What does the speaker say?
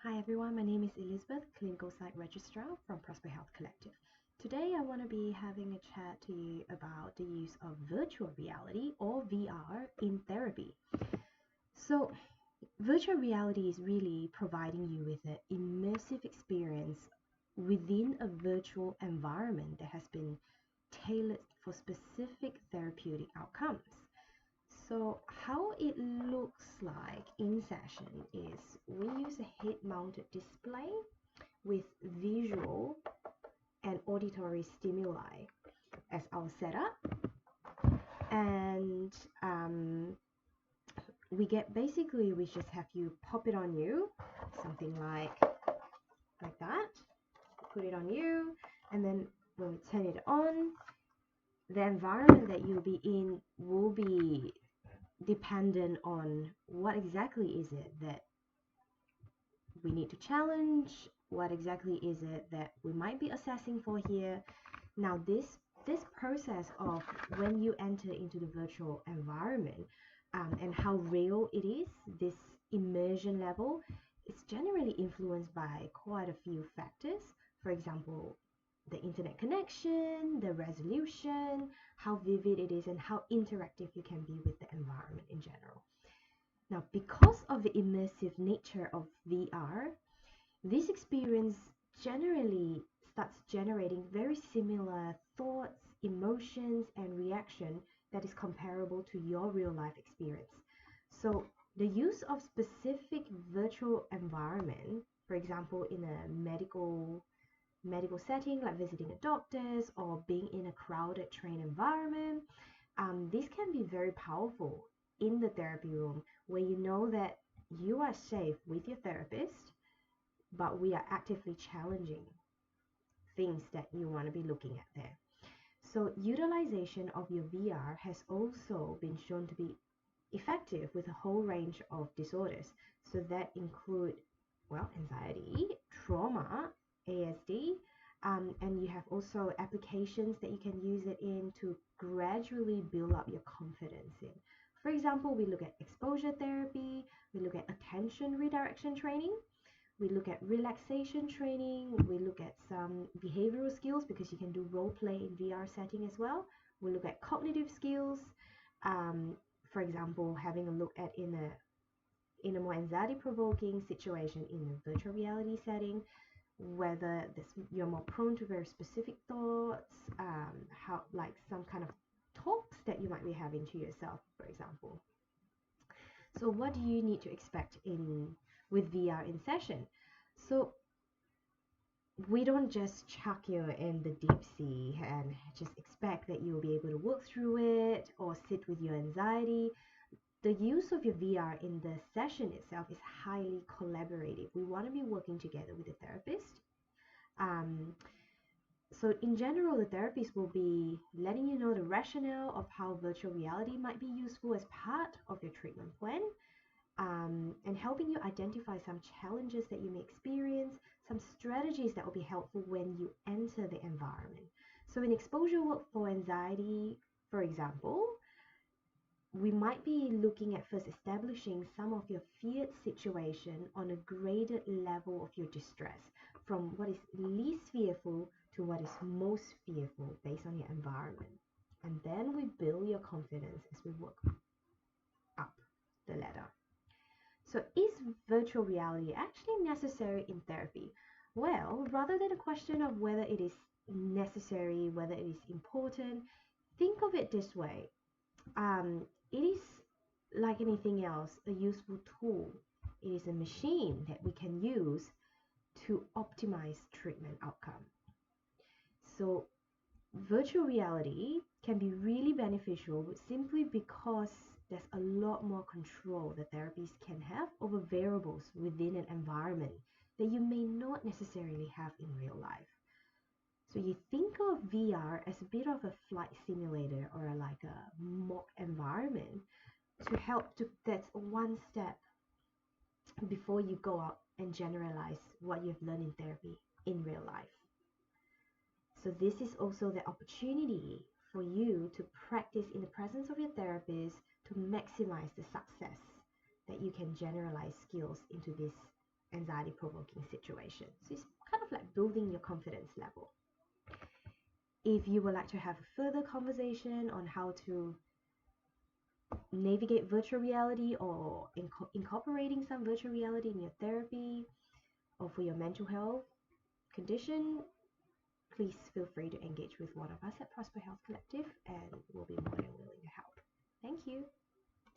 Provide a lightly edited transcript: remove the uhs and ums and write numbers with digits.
Hi everyone, my name is Elizabeth, Clinical Site Registrar from Prosper Health Collective. Today I want to be having a chat to you about the use of virtual reality or VR in therapy. So, virtual reality is really providing you with an immersive experience within a virtual environment that has been tailored for specific therapeutic outcomes. So how it looks like in session is we use a head-mounted display with visual and auditory stimuli as our setup, and we just have you pop it on you, something like that. Put it on you, and then when we turn it on, the environment that you'll be in will be dependent on what exactly is it that we need to challenge, what exactly is it that we might be assessing for here. Now this process of when you enter into the virtual environment, and how real it is, this immersion level, it's generally influenced by quite a few factors. For example, the internet connection, the resolution, how vivid it is, and how interactive you can be with the environment in general. Now, because of the immersive nature of VR, this experience generally starts generating very similar thoughts, emotions, and reaction that is comparable to your real life experience. So the use of specific virtual environment, for example, in a medical setting like visiting a doctor's or being in a crowded train environment, this can be very powerful in the therapy room where you know that you are safe with your therapist, but we are actively challenging things that you want to be looking at there. So utilization of your VR has also been shown to be effective with a whole range of disorders. So that include, well, anxiety, trauma, ASD, and you have also applications that you can use it in to gradually build up your confidence in. For example, we look at exposure therapy, we look at attention redirection training, we look at relaxation training, we look at some behavioral skills because you can do role play in VR setting as well. We look at cognitive skills, for example, having a look at in a more anxiety provoking situation in a virtual reality setting, whether you're more prone to very specific thoughts, how like some kind of talks that you might be having to yourself, for example. So what do you need to expect in with VR in session? So we don't just chuck you in the deep sea and just expect that you'll be able to work through it or sit with your anxiety. The use of your VR in the session itself is highly collaborative. We want to be working together with the therapist. Um, so in general, the therapist will be letting you know the rationale of how virtual reality might be useful as part of your treatment plan, and helping you identify some challenges that you may experience, some strategies that will be helpful when you enter the environment. So in exposure work for anxiety, for example, we might be looking at first establishing some of your feared situation on a graded level of your distress, from what is least fearful to what is most fearful based on your environment. And then we build your confidence as we work up the ladder. So is virtual reality actually necessary in therapy? Well, rather than a question of whether it is necessary, whether it is important, think of it this way. It is like anything else, a useful tool. It is a machine that we can use to optimize treatment outcome. So virtual reality can be really beneficial simply because there's a lot more control the therapists can have over variables within an environment that you may not necessarily have in real life. So you think of VR as a bit of a flight simulator or like a mock environment to help to that's one step before you go out and generalize what you've learned in therapy in real life. So this is also the opportunity for you to practice in the presence of your therapist to maximize the success that you can generalize skills into this anxiety provoking situation. So it's kind of like building your confidence level. If you would like to have a further conversation on how to navigate virtual reality or incorporating some virtual reality in your therapy or for your mental health condition, please feel free to engage with one of us at Prosper Health Collective, and we'll be more than willing to help. Thank you.